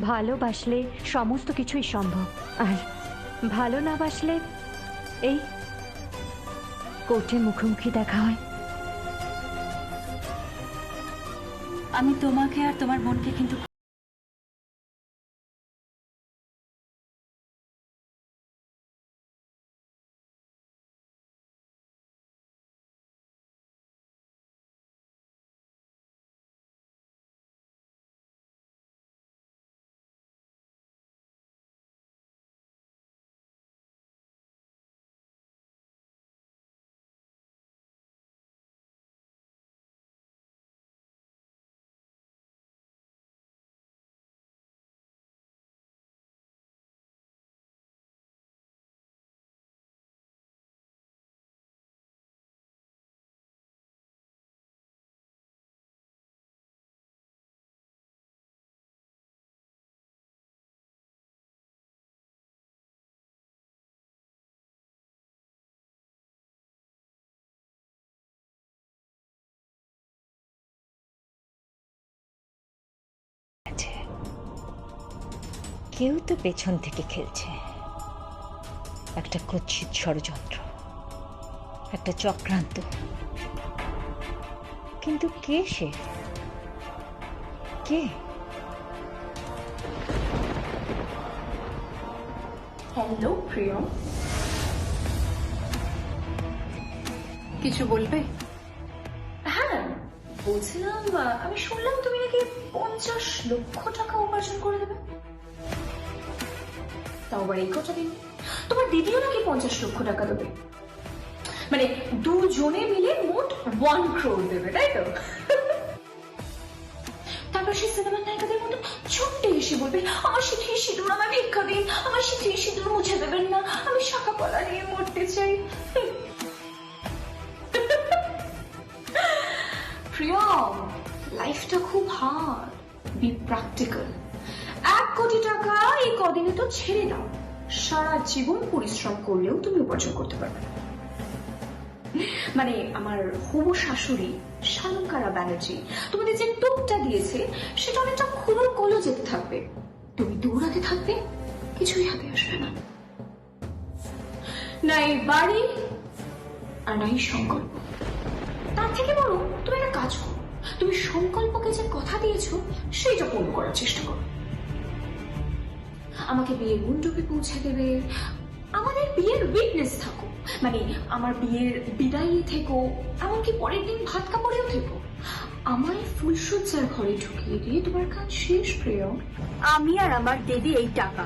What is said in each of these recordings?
ভালোবাসলে সমস্ত কিছুই সম্ভব, আর ভালো না বাসলে এই কোর্টে মুখোমুখি দেখা হয়। আমি তোমাকে আর তোমার বোনকে কিন্তু কেউ তো পেছন থেকে খেলছে, একটা কুৎসিত ষড়যন্ত্র, একটা চক্রান্ত। কিন্তু কে সে? কে? হ্যালো প্রিয়ম, কিছু বলবে? হ্যাঁ বলছিলাম, আমি শুনলাম তুমি নাকি 50 লক্ষ টাকা উপার্জন করে দেবে। তাও আবার এই কটা দিন। তোমার দিদিও নাকি 50 লক্ষ টাকা দেবে, মানে দুজনে মিলে মোট 1 crore দেবে, তাই তো? তারপর সেই সিনেমার নায়িকাদের মতো ছুটে এসে বলবে, আমার সিঁথি সিঁদুর আমায় ভিক্ষা দিন, আমার সিঁথি সিঁদুর মুছে দেবেন না, আমি শাখা পলা নিয়ে মরতে চাই। প্রিয়ম, লাইফটা খুব হার্ড, বি প্র্যাকটিক্যাল। 1 কোটি টাকা এই কদিনে তো ছেড়ে দাও, সারা জীবন পরিশ্রম করলেও তুমি উপার্জন করতে পারবে না। মানে আমার হবু শাশুড়ি শালঙ্কারা ব্যানার্জি তোমাদের যে টোপটা দিয়েছে সেটা অনেকটা খুলো কলো যেতে থাকবে, তুমি দৌড়াতে থাকবে, কিছুই হাতে আসবে না। নাই বাড়ি আর নাই সংকল্প। তার থেকে বড় তুমি একটা কাজ করো, তুমি সংকল্পকে যে কথা দিয়েছো সেইটা পূর্ণ করার চেষ্টা করো। আমাকে বিয়ের মণ্ডপে পৌঁছে দেবে, আমাদের বিয়ের উইটনেস থাকো, মানে আমার বিয়ের বিদায়ী থেকো, এমনকি পরের দিন ভাত কাপড়েও থেকো। আমায় ফুলসজ্জার ঘরে ঢুকিয়ে দিয়ে তোমার কাজ শেষ প্রিয়। আমি আর আমার দিদি এই টাকা,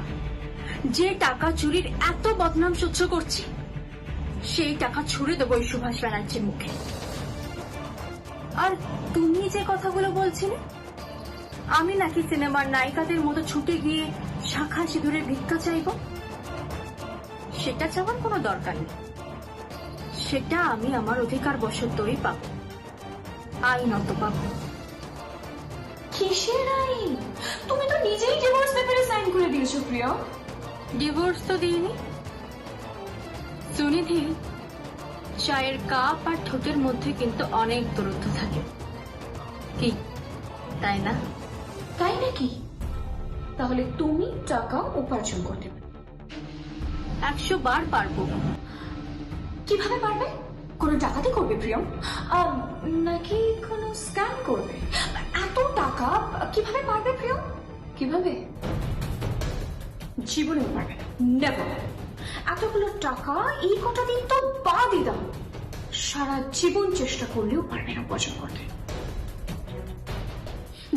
যে টাকা চুরির এত বদনাম সহ্য করছি, সেই টাকা ছুড়ে দেবো এই সুভাষ ব্যানার্জির মুখে। আর তুমি যে কথাগুলো বলছিলে, আমি নাকি সিনেমার নায়িকাদের মতো ছুটে গিয়ে শাখা সিঁদুরের ভিক্ষা চাইব, সেটা চাওয়ার কোনো দরকার নেই। সেটা আমি আমার অধিকার বশতই পাবো, আইনত পাবো। কিসের আইন? তুমি তো নিজেই ডিভোর্স পেপারে সাইন করে দিয়েছো প্রিয়া। ডিভোর্স তো দিইনি সুনিধি, চায়ের কাপ আর ঠোঁটের মধ্যে কিন্তু অনেক দূরত্ব থাকে, কি তাই না? তাই নাকি? তাহলে তুমি টাকা উপার্জন করতে পারবে। 100 বার পারবো। কিভাবে পারবে? কোনো টাকাতে করবে প্রিয়ম, নাকি কোনো স্ক্যাম করবে? এত টাকা কিভাবে পারবে প্রিয়ম? কিভাবে? জীবনেও পারবে না, নেভার। এতগুলো টাকা এই কটা দিন তো বাদই দাও, সারা জীবন চেষ্টা করলেও পারবে না উপার্জন করতে।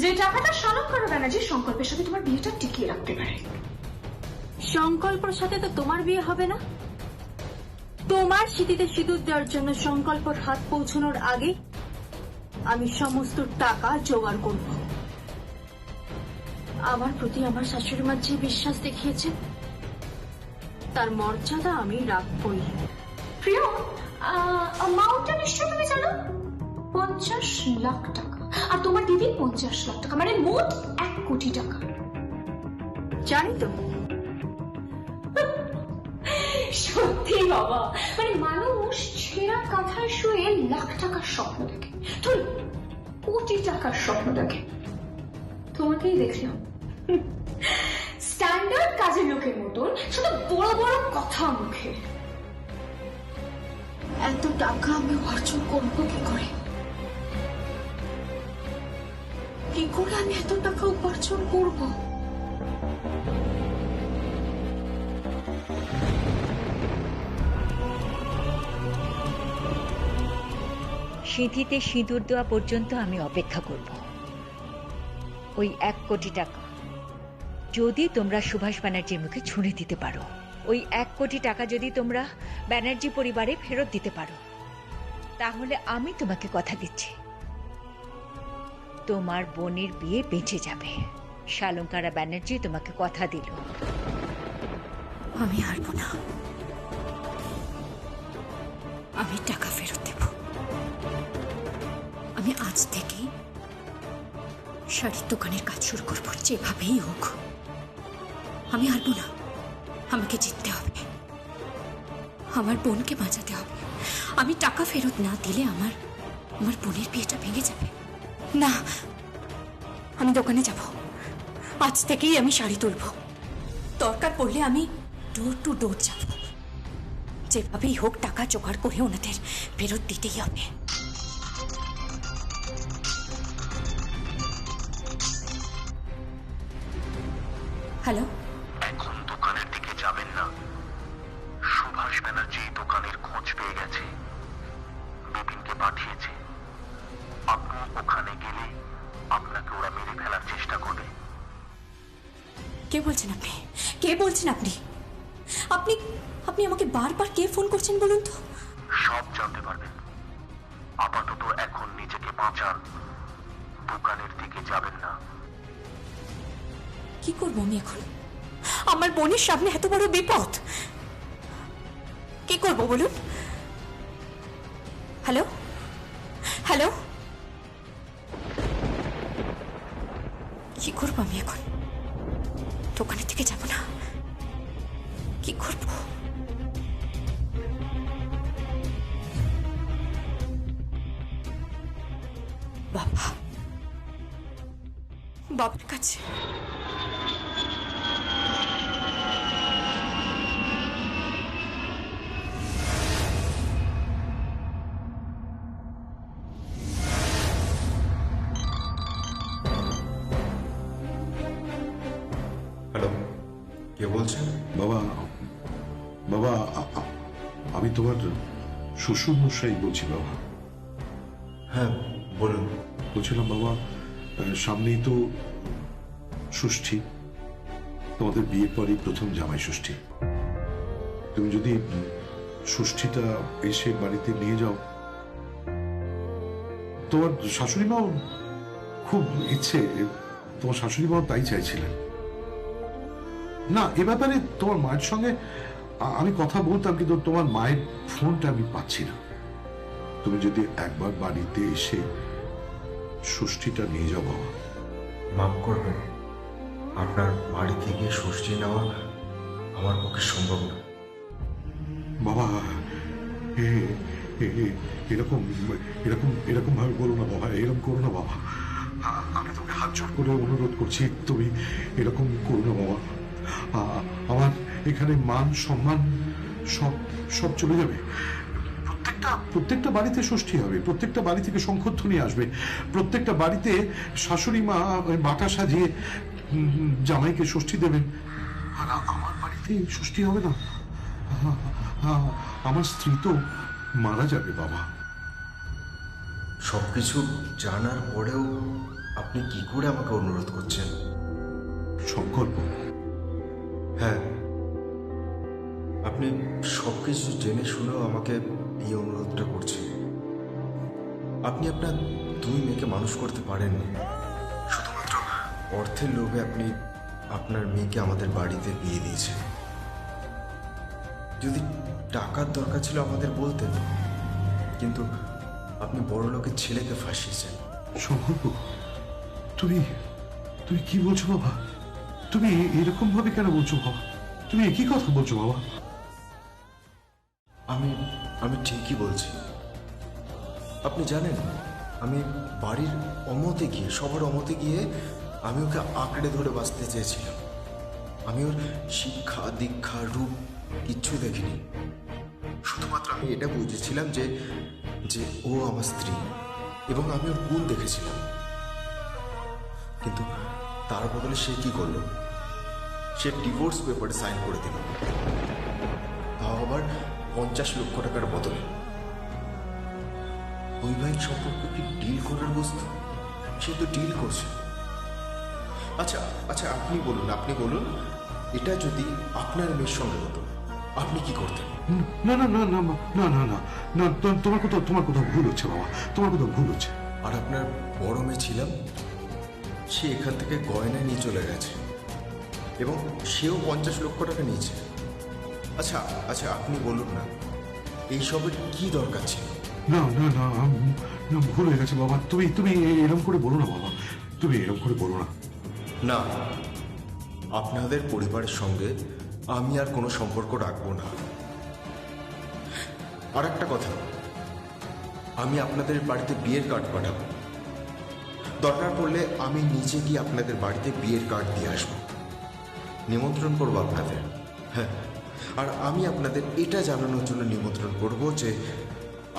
যে টাকাটা শালঙ্কারা ব্যানার্জির সংকল্পের সাথে তোমার বিয়েটা টিকিয়ে রাখতে পারে। সংকল্পর সাথে তো তোমার বিয়ে হবে না। তোমার স্মৃতিতে সিঁদুর দেওয়ার জন্য সংকল্পর হাত পৌঁছানোর আগে আমি সমস্ত টাকা জোগাড় করব। আমার প্রতি আমার শাশুড়ি মা যে বিশ্বাস দেখিয়েছে, তার মর্যাদা আমি রাখবই। প্রিয়, অ্যামাউন্টটা নিশ্চয় তুমি জানো, 50 লাখ টাকা। আর তোমার দিদি 50 লাখ টাকা, মানে মোট 1 কোটি টাকা। জানি তো। সত্যি বাবা, মানে মানুষ ছেঁড়া কাঁথায় শুয়ে লাখ টাকার স্বপ্ন দেখে, তুই কোটি টাকার স্বপ্ন দেখে। তোমাকেই দেখলাম বড় বড় কথা মুখে। এত টাকা আমি অর্জন করবো কি করে? কি করে আমি এত টাকা উপার্জন করব? সিঁথিতে সিঁদুর দেওয়া পর্যন্ত আমি অপেক্ষা করব। ওই 1 কোটি টাকা যদি তোমরা সুভাষ ব্যানার্জির মুখে ছুঁড়ে দিতে পারো, ওই 1 কোটি টাকা যদি তোমরা ব্যানার্জি পরিবারে ফেরত দিতে পারো, তাহলে আমি তোমাকে কথা দিচ্ছি তোমার বোনের বিয়ে বেঁচে যাবে। শালঙ্কারা ব্যানার্জি তোমাকে কথা দিল। আমি হারবো না, আমি টাকা ফেরত দেব। আমি আজ থেকেই শাড়ির দোকানের কাজ শুরু করবো, যেভাবেই হোক। আমি হারবো না, আমাকে জিততে হবে, আমার বোনকে বাঁচাতে হবে। আমি টাকা ফেরত না দিলে আমার বোনের বিয়েটা ভেঙে যাবে। না, আমি দোকানে যাব, আজ থেকেই আমি শাড়ি তুলবো। দরকার পড়লে আমি ডোর টু ডোর যাব, যেভাবেই হোক টাকা জোগাড় করে ওনাদের ফেরত দিতেই হবে। হ্যালো, এখন দোকানের দিকে যাবেন না। সুভাষ ব্যানার্জি দোকানের খোঁজ পেয়ে গেছে, বিপিনকে পাঠিয়েছে। আপনি ওখানে গেলে আপনাকে ওরা মেরে ফেলার চেষ্টা করবে। কে বলছেন আপনি? কে বলছেন আপনি? আপনি আপনি আমাকে বারবার কে ফোন করছেন বলুন তো? সব জানতে পারবেন। আপাতত এখন নিজেকে বাঁচান, দোকানের দিকে যাবেন না। কি করবো আমি এখন? আমার বোনের সামনে এত বড় বিপদ, কি করবো বলুন? হ্যালো হ্যালো, কি করবো আমি এখন? দোকানের থেকে যাব না, কি করবো? বাবা, বাবার কাছে। হ্যালো, কে বলছেন? বাবা, বাবা, আমি তোমার শ্বশুর মশাই বলছি বাবা। হ্যাঁ বলুন। বলছিলাম বাবা, সামনেই তো ষষ্ঠী, তোমাদের বিয়ের পরই প্রথম জামাই ষষ্ঠী। তুমি যদি ষষ্ঠীটা এসে বাড়িতে নিয়ে যাও, তোমার শাশুড়ি মাও খুব ইচ্ছে, তোমার শাশুড়ি মাও তাই চাইছিলেন। না, এ ব্যাপারে তোমার মায়ের সঙ্গে আমি কথা বলতাম, কিন্তু তোমার মায়ের ফোনটা আমি পাচ্ছি না। তুমি যদি একবার বাড়িতে এসে ষষ্ঠীটা নিয়ে যাও বাবা। মাফ করবেন, আপনার বাড়ি থেকে ষষ্ঠী নেওয়া আমার পক্ষে সম্ভব না। বাবা, এরকম এরকম এরকম ভাবে বলো না বাবা, এরকম করো না বাবা। আমি তোকে হাত জোর করে অনুরোধ করছি, তুমি এরকম করো না বাবা। আমার এখানে মান সম্মান সব সব চলে যাবে। প্রত্যেকটা বাড়িতে ষষ্ঠী হবে, প্রত্যেকটা বাড়ি থেকে শঙ্খধ্বনি আসবে, প্রত্যেকটা বাড়িতে শাশুড়ি মা বাটা সাজিয়ে জামাইকে ষষ্ঠী দেবেন। আর আমার বাড়িতে ষষ্ঠী হবে না, আমার স্ত্রী তো মারা যাবে বাবা। সবকিছু জানার পরেও আপনি কি করে আমাকে অনুরোধ করছেন? সংকল্প। হ্যাঁ, আপনি সবকিছু জেনে শুনেও আমাকে এই অনুরোধটা করছেন। আপনি আপনার 2 মেয়েকে মানুষ করতে পারেননি, শুধুমাত্র অর্থের লোভে আপনি আপনার মেয়েকে আমাদের বাড়িতে বিয়ে দিয়েছেন। যদি টাকার দরকার ছিল আমাদের বলতেন, কিন্তু আপনি বড় লোকের ছেলেকে ফাঁসিয়েছেন। সংকল্প, তুমি তুমি কি বলছো বাবা? তুমি এরকম ভাবে কেন বলছো বাবা? তুমি একই কথা বলছো বাবা? আমি ঠিকই বলছি। আপনি জানেন, আমি বাড়ির অমতে গিয়ে, সবার অমতে গিয়ে আমি ওকে আঁকড়ে ধরে বাঁচতে চেয়েছিলাম, আমি ওর শিক্ষা দীক্ষা রূপ কিচ্ছু দেখিনি। শুধুমাত্র আমি এটা বুঝেছিলাম যে যে ও আমার স্ত্রী এবং আমি ওর গুণ দেখেছিলাম। কিন্তু তার বদলে সে কি করলো? সে ডিভোর্স পেপারে সাইন করে দিল, তাও আবার 50 লক্ষ টাকার বদলে। বৈবাহিক সম্পর্ক কি ডিল করার বস্তু? সে তো ডিল করছে। আচ্ছা আচ্ছা, আপনি বলুন এটা যদি আপনার মেয়ের সঙ্গে হতো আপনি কি করতেন? না না না না না না না না, তোমার কোথাও ভুল হচ্ছে বাবা, তোমার কোথাও ভুল হচ্ছে। আর আপনার বড় মেয়ে ছিলাম, সে এখান থেকে গয়না নিয়ে চলে গেছে এবং সেও 50 লক্ষ টাকা নিয়েছে। আচ্ছা আচ্ছা, আপনি বলুন না এইসবের কি দরকার ছিল? না না না না, ভুল হয়ে গেছে বাবা। তুমি এরকম করে বলো না বাবা, তুমি এরকম করে বলো না। না, আপনাদের পরিবারের সঙ্গে আমি আর কোনো সম্পর্ক রাখবো না। আর একটা কথা, আমি আপনাদের বাড়িতে বিয়ের কার্ড পাঠাবো। দরকার পড়লে আমি নিজে গিয়ে আপনাদের বাড়িতে বিয়ের কার্ড দিয়ে আসবো, নিমন্ত্রণ করবো আপনাদের। হ্যাঁ, আর আমি আপনাদের এটা জানানোর জন্য নিমন্ত্রণ করব যে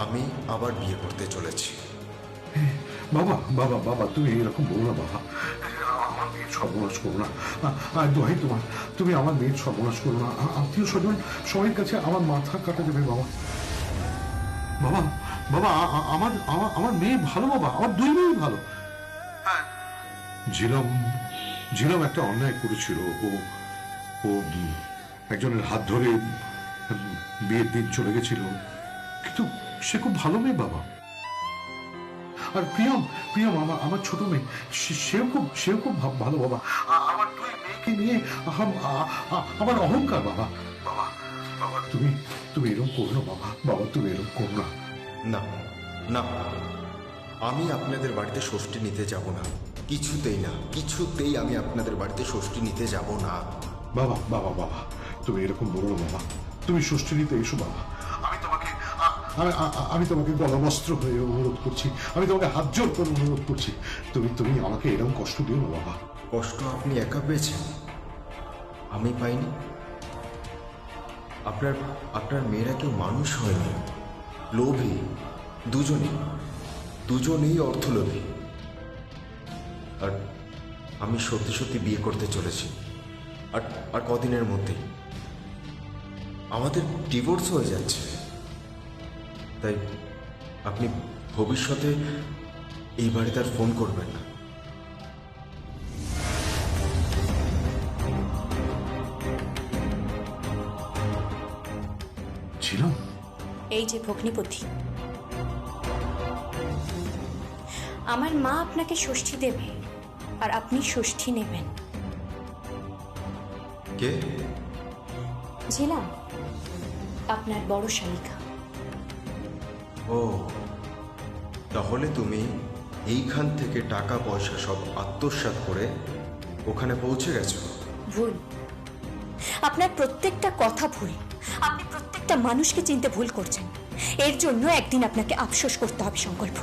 আমি আবার বিয়ে করতে চলেছি। বাবা বাবা বাবা, তুমি এরকম বলো না বাবা, আমার মেয়ের সর্বনাশ করো না। দোহাই তোমার, তুমি আমার মেয়ের সর্বনাশ করো না। আত্মীয় স্বজন সবার কাছে আমার মাথা কাটা যাবে বাবা। বাবা বাবা, আমার মেয়ে ভালো বাবা, আমার দুই মেয়ে ভালো। ঝিলাম একটা অন্যায় করেছিল। ও একজনের হাত ধরে বিয়ের দিন চলে গেছিল, কিন্তু সে খুব ভালো মেয়ে বাবা। আর প্রিয়ম আমার ছোট মেয়ে, সেও খুব ভালো বাবা। আমার দুই মেয়েকে নিয়ে আমার অহংকার বাবা। বাবা বাবা, তুমি এরকম করো না বাবা, বাবা তুমি এরকম করো না। না না, আমি আপনাদের বাড়িতে ষষ্ঠী নিতে যাব না, কিছুতেই আমি আপনাদের বাড়িতে ষষ্ঠী নিতে যাব না। বাবা বাবা বাবা, তুমি এরকম বলো না বাবা, তুমি ষষ্ঠী নিতে এসো বাবা। আমি তোমাকে গলবস্ত্র হয়ে অনুরোধ করছি, আমি তোমাকে হাত জোর করে অনুরোধ করছি, তুমি আমাকে এরকম কষ্ট দিও না বাবা। কষ্ট আপনি একা পেয়েছেন, আমি পাইনি। আপনার মেয়েরা কেউ মানুষ হয়নি, লোভী। দুজনেই অর্থলোভী। আর আমি সত্যি বিয়ে করতে চলেছি, আর কদিনের মধ্যেই আমাদের ডিভোর্স হয়ে যাচ্ছে। তাই আপনি ভবিষ্যতে এই বাড়িতে আর ফোন করবেন না। ছিলাম এই যে ভগ্নিপতি, আমার মা আপনাকে ষষ্ঠী দেবে আর আপনি ষষ্ঠী নেবেন। কে? ঝিলাম, আপনার বড় শালিকা। ও, তাহলে তুমি এইখান থেকে টাকা পয়সা সব আত্মসাৎ করে ওখানে পৌঁছে গেছো? ভুল, আপনার প্রত্যেকটা কথা ভুল। আপনি প্রত্যেকটা মানুষকে চিনতে ভুল করছেন। এর জন্য একদিন আপনাকে আফসোস করতে হবে সংকল্প,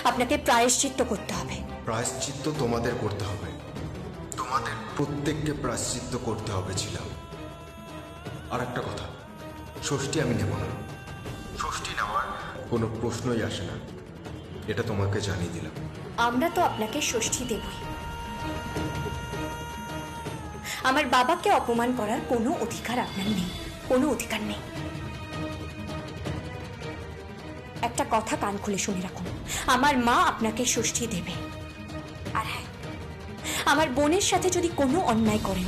আপনাকে প্রায়শ্চিত্ত করতে হবে। প্রায়শ্চিত্ত তোমাদের করতে হবে, তোমাদের প্রত্যেককে প্রায়শ্চিত্ত করতে হবে। ছিলাম আর একটা কথা, ষষ্ঠী আমি নেব না, ষষ্ঠী নেওয়ার কোনো প্রশ্নই আসে না, এটা তোমাকে জানিয়ে দিলাম। আমরা তো আপনাকে ষষ্ঠী দেবই। আমার বাবাকে অপমান করার কোনো অধিকার আপনার নেই, কোনো অধিকার নেই। একটা কথা কান খুলে শুনে রাখুন, আমার মা আপনাকে ষষ্ঠী দেবে। আর হ্যাঁ, আমার বোনের সাথে যদি কোনো অন্যায় করেন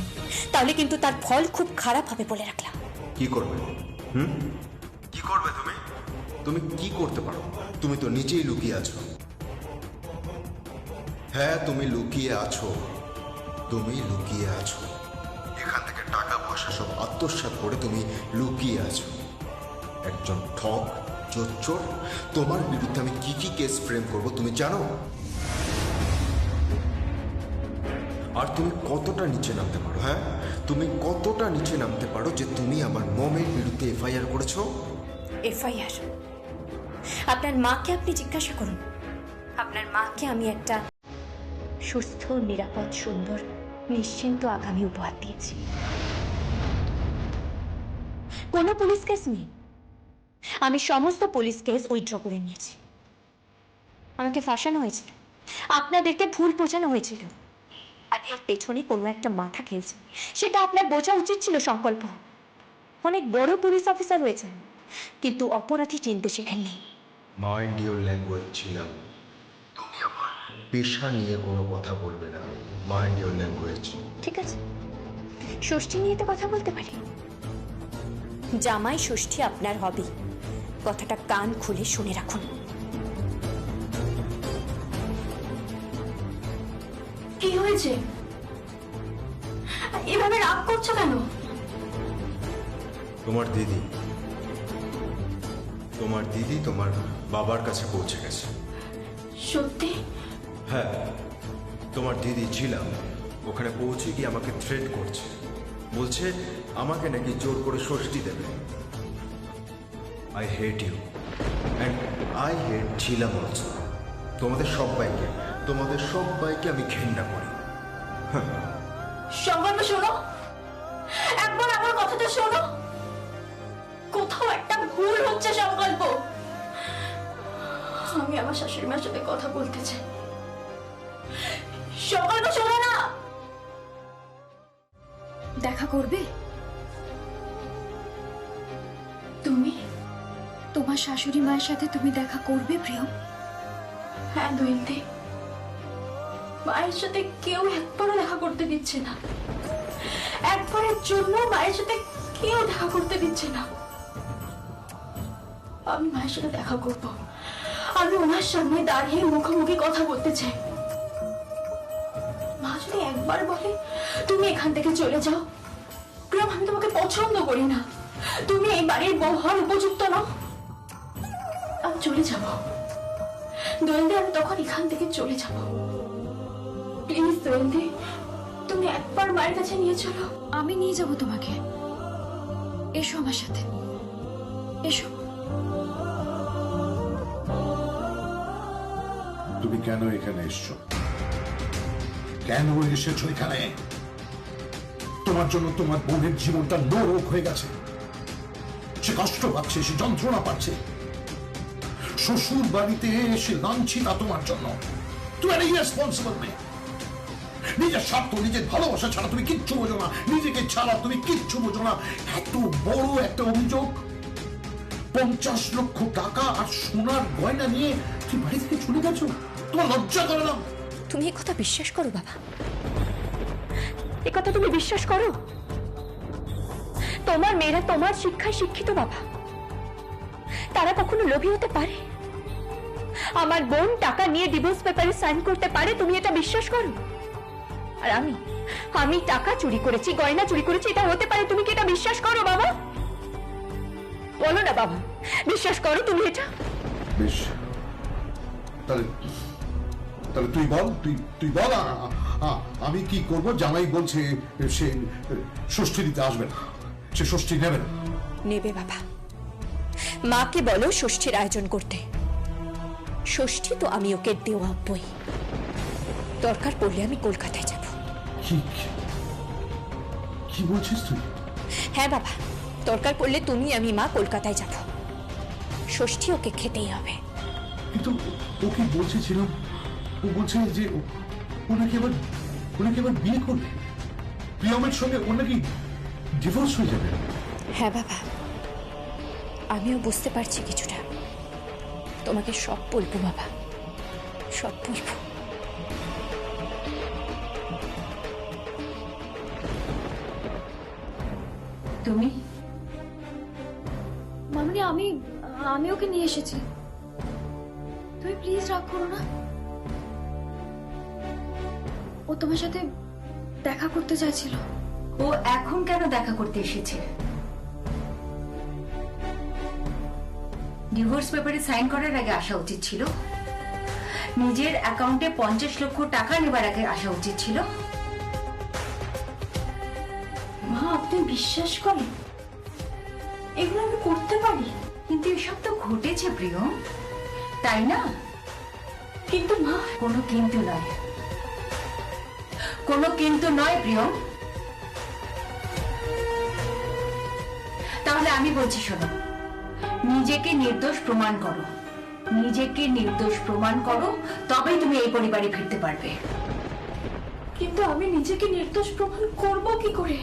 তাহলে কিন্তু তার ফল খুব খারাপ হবে বলে রাখলাম। কি করবে? কি করবে তুমি কি করতে পারো? তুমি তো নিচেই লুকিয়ে আছো। হ্যাঁ, তুমি লুকিয়ে আছো, এখান থেকে টাকা পয়সা সব আত্মসাৎ করে তুমি লুকিয়ে আছো। একজন ঠক চোর। তোমার বিরুদ্ধে আমি কি কেস ফ্রেম করব তুমি জানো? আর তুমি কতটা নিচে নামতে পারো? হ্যাঁ, তুমি কতটা নিচে নামতে পারো যে তুমি আমার মমের বিরুদ্ধে এফআইআর করেছো? এফআইআর? আপনার মাকে আপনি জিজ্ঞাসা করুন। আপনার মাকে আমি একটা সুস্থ, নিরাপদ, সুন্দর নিশ্চিন্ত আগামী উপহার দিয়েছি। কোনো পুলিশ কেস নেই, আমি সমস্ত পুলিশ কেস উইথড্র করে নিয়েছি। আমাকে ফাঁসানো হয়েছিল, আপনাদেরকে ভুল বোঝানো হয়েছিল, আর এর পেছনে কোনো একটা মাথা খেয়েছে, সেটা আপনার বোঝা উচিত ছিল। সংকল্প অনেক বড় পুলিশ অফিসার হয়েছেন, কিন্তু অপরাধী চিনতে শেখেননি। মাইন্ড ইউর ল্যাঙ্গুয়েজ ছিলাম। তুমি আমার পেশা নিয়ে কোনো কথা বলবে না। Mind your language. ঠিক আছে, ষষ্ঠী নিয়ে তো কথা বলতে পারি। জামাই ষষ্ঠী আপনার হবে, কথাটা কান খুলে শুনে রাখুন। কি হয়েছে? এভাবে রাগ করছো কেন? তোমার দিদি তোমার বাবার কাছে পৌঁছে গেছে। সত্যি? হ্যাঁ, তোমার দিদি ছিলাম ওখানে পৌঁছে গিয়ে আমাকে থ্রেট করছে, বলছে আমাকে নাকি জোর করে ষষ্ঠী দেবে। I hate you and I hate ছিলাম অলসো। তোমাদের সবাইকে আমি ঘেন্না করি। সংকল্প শোনো, একবার আমার কথাটা শোনো। কোথাও একটা ভুল হচ্ছে সংকল্প। আমি আমার শাশুড়ি মার সাথে কথা বলতে চাই। সংকল্প শোনো না। দেখা করবে তুমি? তোমার শাশুড়ি মায়ের সাথে তুমি দেখা করবে প্রিয়? হ্যাঁ দৈন্তে, মায়ের সাথে কেউ একবারও দেখা করতে দিচ্ছে না। একবারের জন্য মায়ের সাথে কেউ দেখা করতে দিচ্ছে না। আমি মায়ের সাথে দেখা করব। আমি ওনার সামনে দাঁড়িয়ে মুখোমুখি কথা বলতে চাই। মা যদি একবার বলে তুমি এখান থেকে চলে যাও, প্রিয়ম আমি তোমাকে পছন্দ করি না, তুমি এই বাড়ির বউ হওয়ার উপযুক্ত নও, আমি চলে যাব। দোয়েলদি, আমি তখন এখান থেকে চলে যাব। প্লিজ দোয়েলদি, তুমি একবার মায়ের কাছে নিয়ে চলো। আমি নিয়ে যাব তোমাকে। এসো আমার সাথে, এসো। তুমি কেন এখানে এসছো? কেন এসেছো এখানে? তোমার জন্য তোমার বোনের জীবনটা নরক হয়ে গেছে। সে কষ্ট পাচ্ছে, সে যন্ত্রণা পাচ্ছে। শ্বশুর বাড়িতে এসে লাঞ্ছিতা তোমার জন্য। তুমি একটা ইরেসপন্সিবল মেয়ে। নিজের স্বার্থ, নিজের ভালোবাসা ছাড়া তুমি কিচ্ছু বোঝো না। নিজেকে ছাড়া তুমি কিচ্ছু বোঝো না। এত বড় একটা অভিযোগ, 50 লক্ষ টাকা আর সোনার গয়না নিয়ে তুমি বাড়ি থেকে চলে গেছো। তোমার লজ্জা করে না? তুমি এই কথা বিশ্বাস করো বাবা? এই কথা তুমি বিশ্বাস করো? তোমার মেয়েরা তোমার শিক্ষায় শিক্ষিত বাবা, তারা কখনো লোভী হতে পারে? আমার বোন টাকা নিয়ে ডিভোর্স পেপারে সাইন করতে পারে, তুমি এটা বিশ্বাস করো? আর আমি টাকা চুরি করেছি, গয়না চুরি করেছি, এটা হতে পারে, তুমি কি এটা বিশ্বাস করো বাবা? বলো না বাবা, বিশ্বাস করো তুমি এটা? বেশ, তাহলে তুই বল, তুই বল আমি কি করব? জামাই বলছে সে ষষ্ঠী দিতে আসবে না, সে ষষ্ঠী নেবে না। নেবে বাবা, মাকে বলো ষষ্ঠীর আয়োজন করতে। ষষ্ঠী তো আমি ওকে দেওয়াবই, দরকার পড়লে আমি কলকাতায় যাব। কি বলছিস তুই? হ্যাঁ বাবা, দরকার পড়লে তুমি আমি মা কলকাতায় যাব। ষষ্ঠী ওকে খেতেই হবে। কিন্তু ওকে বলছিলাম, ও বলছে যে ওনাকে এবার বিয়ে করবে, প্রিয়মের সঙ্গে ওর নাকি ডিভোর্স হয়ে যাবে। হ্যাঁ বাবা, আমিও বুঝতে পারছি কিছুটা। তোমাকে সব বলবো বাবা, সব বলবো। তুমি? মামনি, আমি ওকে নিয়ে এসেছি। তুমি প্লিজ রাগ করো না। ও তোমার সাথে দেখা করতে চাইছিল। ও এখন কেন দেখা করতে এসেছে? ডিভোর্স পেপারে সাইন করার আগে আসা উচিত ছিল। নিজের অ্যাকাউন্টে 50 লক্ষ টাকা নেবার আগে আসা উচিত ছিল। মা, আপনি বিশ্বাস করেন এগুলো আমি করতে পারি? কিন্তু এসব তো ঘটেছে প্রিয়ম, তাই না? কিন্তু মা, কোনো কিন্তু নয়। কোনো কিন্তু নয় প্রিয়ম। তাহলে আমি বলছি শোনো, নিজেকে নির্দোষ প্রমাণ করো, নিজেকে নির্দোষ প্রমাণ করো, তবেই তুমি এই পরিবারে ফিরতে পারবে। কিন্তু আমি নিজেকে নির্দোষ প্রমাণ করব কি করে?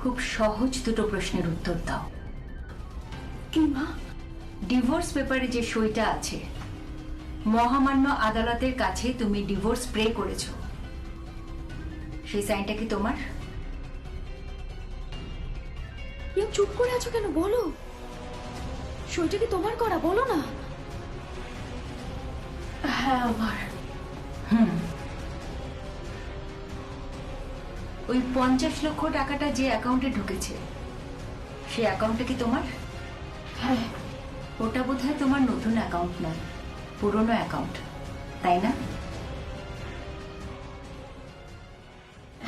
খুব সহজ দুটো প্রশ্নের উত্তর দাও। কি মা? ডিভোর্স পেপারে যে সইটা আছে, মহামান্য আদালতের কাছে তুমি ডিভোর্স প্রে করেছো, সেই সাইনটা কি তোমার? চুপ করে আছো কেন, বলো। সইটা কি তোমার করা? বলো না। হ্যাঁ আমার। ওই 50 লক্ষ টাকাটা যে অ্যাকাউন্টে ঢুকেছে, সেই অ্যাকাউন্টটা কি তোমার? হ্যাঁ। ওটা বোধহয় তোমার নতুন অ্যাকাউন্ট নয়, পুরনো অ্যাকাউন্ট, তাই না?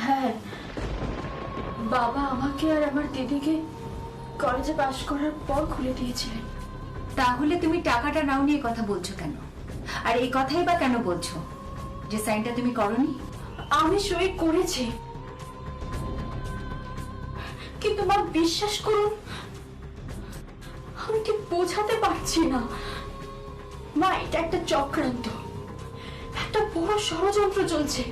হ্যাঁ, বাবা আমাকে আর আমার দিদিকে কলেজে পাশ করার পর খুলে দিয়েছিলেন। তাহলে তুমি টাকাটা নাও নিয়ে কথা বলছো কেন? আর এই কথাই বা কেন বলছো যে সাইনটা তুমি করনি? আমি সই করেছি, কিন্তু মা বিশ্বাস করুন আমি ঠিক বোঝাতে পারছি না। মা, এটা একটা চক্রান্ত, একটা বড় ষড়যন্ত্র চলছে।